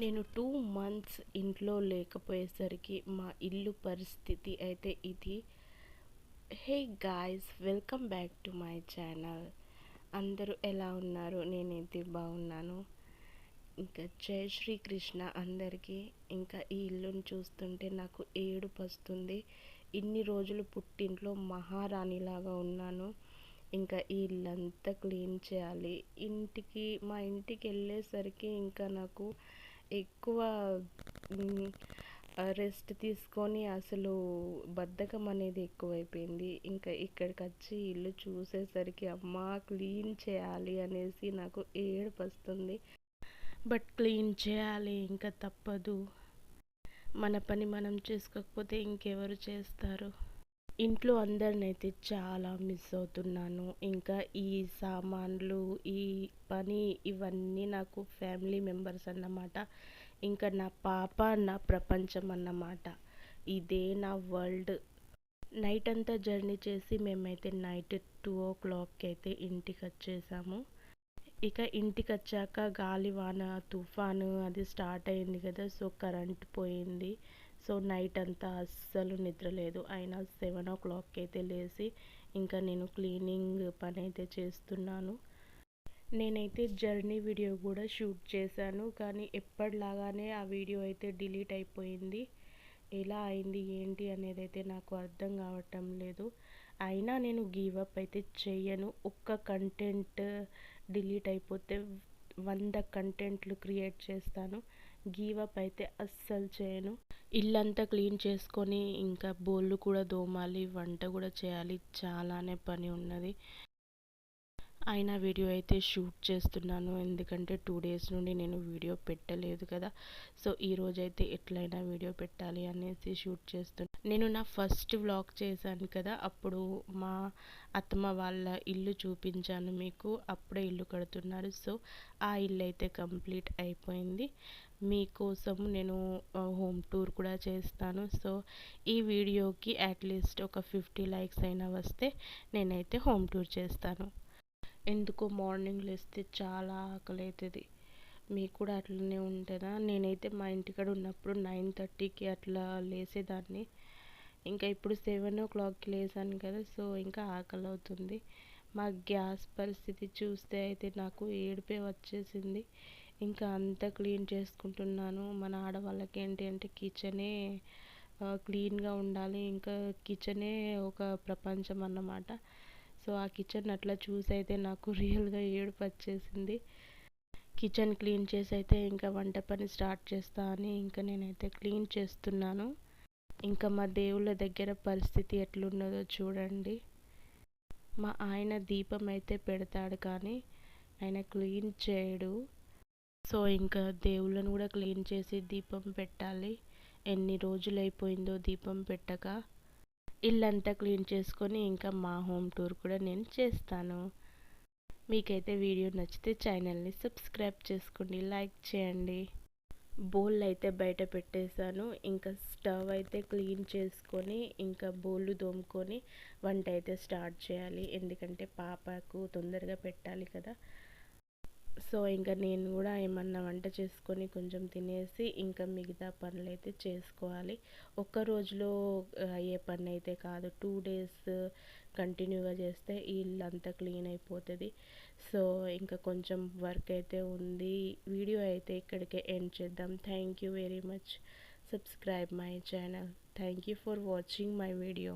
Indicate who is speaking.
Speaker 1: నేను 2 మంత్స్ ఇంట్లో లేకపోయేసరికి మా ఇల్లు పరిస్థితి అయితే ఇది. Hey guys, welcome back to my channel. అందరూ ఎలా ఉన్నారు? నేనైతే బాగున్నాను. ఇంకా జై శ్రీకృష్ణ అందరికీ. ఇంకా ఈ ఇల్లుని చూస్తుంటే నాకు ఏడుపు వస్తుంది. ఇన్ని రోజులు పుట్టింట్లో మహారాణిలాగా ఉన్నాను. ఇంకా ఈ ఇల్లంతా క్లీన్ చేయాలి. మా ఇంటికి వెళ్ళేసరికి ఇంకా నాకు ఎక్కువ రెస్ట్ తీసుకొని అసలు బద్ధకం అనేది ఎక్కువైపోయింది. ఇంకా ఇక్కడికి వచ్చి ఇల్లు చూసేసరికి అమ్మ క్లీన్ చేయాలి అనేసి నాకు ఏడుపు వస్తుంది. బట్ క్లీన్ చేయాలి, ఇంకా తప్పదు. మన పని మనం చేసుకోకపోతే ఇంకెవరు చేస్తారు? ఇంట్లో అందరినైతే చాలా మిస్ అవుతున్నాను. ఇంకా ఈ సామాన్లు, ఈ పని, ఇవన్నీ నాకు ఫ్యామిలీ మెంబర్స్ అన్నమాట. ఇంకా నా పాప నా ప్రపంచం అన్నమాట. ఇదే నా వరల్డ్. నైట్ అంతా జర్నీ చేసి మేమైతే నైట్ 2 o'clock అయితే ఇంటికి వచ్చేసాము. ఇక ఇంటికి వచ్చాక గాలివాన తుఫాను అది స్టార్ట్ అయింది కదా, సో కరెంట్ పోయింది. సో నైట్ అంతా అస్సలు నిద్ర లేదు. అయినా 7 o'clock అయితే లేచి ఇంకా నేను క్లీనింగ్ పని అయితే చేస్తున్నాను. నేనైతే జర్నీ వీడియో కూడా షూట్ చేశాను, కానీ ఎప్పటిలాగానే ఆ వీడియో అయితే డిలీట్ అయిపోయింది. ఎలా అయింది ఏంటి అనేది అయితే నాకు అర్థం కావటం లేదు. అయినా నేను గివ్ అప్ అయితే చెయ్యను. ఒక్క కంటెంట్ డిలీట్ అయిపోతే 100 కంటెంట్లు క్రియేట్ చేస్తాను. గివ్ అప్ అయితే అస్సలు చేయను. ఇల్లంతా క్లీన్ చేసుకొని ఇంకా బోళ్ళు కూడా తోమాలి, వంట కూడా చేయాలి. చాలానే పని ఉన్నది. అయినా వీడియో అయితే షూట్ చేస్తున్నాను, ఎందుకంటే 2 days నుండి నేను వీడియో పెట్టలేదు కదా. సో ఈరోజు అయితే ఎట్లయినా వీడియో పెట్టాలి అనేసి షూట్ చేస్తున్నాను. నేను నా ఫస్ట్ వ్లాగ్ చేశాను కదా, అప్పుడు మా అత్తమ్మ వాళ్ళ ఇల్లు చూపించాను మీకు. అప్పుడే ఇల్లు కడుతున్నారు. సో ఆ ఇల్లు అయితే కంప్లీట్ అయిపోయింది. మీకోసం నేను హోమ్ టూర్ కూడా చేస్తాను. సో ఈ వీడియోకి అట్లీస్ట్ ఒక 50 likes అయినా వస్తే నేనైతే హోమ్ టూర్ చేస్తాను. ఎందుకో మార్నింగ్ లేస్తే చాలా ఆకలి అవుతుంది. మీకు కూడా అట్లనే ఉంటుందా? నేనైతే మా ఇంటికాడ ఉన్నప్పుడు 9:30కి అట్లా లేసేదాన్ని. ఇంకా ఇప్పుడు 7 o'clockకి లేసాను కదా, సో ఇంకా ఆకలి అవుతుంది. మా గ్యాస్ పరిస్థితి చూస్తే అయితే నాకు ఏడుపే వచ్చేసింది. ఇంకా అంతా క్లీన్ చేసుకుంటున్నాను. మన ఆడవాళ్ళకి ఏంటి అంటే కిచెనే క్లీన్గా ఉండాలి. ఇంకా కిచెనే ఒక ప్రపంచం అన్నమాట. సో ఆ కిచెన్ అట్లా చూసి అయితే నాకు రియల్గా ఏడుపు వచ్చేసింది. కిచెన్ క్లీన్ చేసి అయితే ఇంకా వంట పని స్టార్ట్ చేస్తా అని ఇంకా నేనైతే క్లీన్ చేస్తున్నాను. ఇంకా మా దేవుళ్ళ దగ్గర పరిస్థితి ఎట్లున్నదో చూడండి. మా ఆయన దీపం అయితే పెడతాడు, కానీ ఆయన క్లీన్ చేయడు. సో ఇంకా దేవుళ్ళను కూడా క్లీన్ చేసి దీపం పెట్టాలి. ఎన్ని రోజులు అయిపోయిందో దీపం పెట్టక. ఇల్లంతా క్లీన్ చేసుకొని ఇంకా మా హోమ్ టూర్ కూడా నేను చేస్తాను. మీకైతే వీడియో నచ్చితే ఛానల్ని సబ్స్క్రైబ్ చేసుకోండి, లైక్ చేయండి. బౌల్ అయితే బయట పెట్టేశాను. ఇంకా స్టవ్ అయితే క్లీన్ చేసుకొని ఇంకా బౌల్ తోముకొని వంట అయితే స్టార్ట్ చేయాలి. ఎందుకంటే పాపకు తొందరగా పెట్టాలి కదా. సో ఇంకా నేను కూడా ఏమన్నా వంట చేసుకొని కొంచెం తినేసి ఇంకా మిగతా పనులు అయితే చేసుకోవాలి. ఒక్క రోజులో అయ్యే పని అయితే కాదు. 2 days కంటిన్యూగా చేస్తే ఈ ఇల్లు అంతా క్లీన్ అయిపోతుంది. సో ఇంకా కొంచెం వర్క్ అయితే ఉంది. వీడియో అయితే ఇక్కడికే ఎండ్ చేద్దాం. Thank you very much. Subscribe my channel. Thank you for watching my video.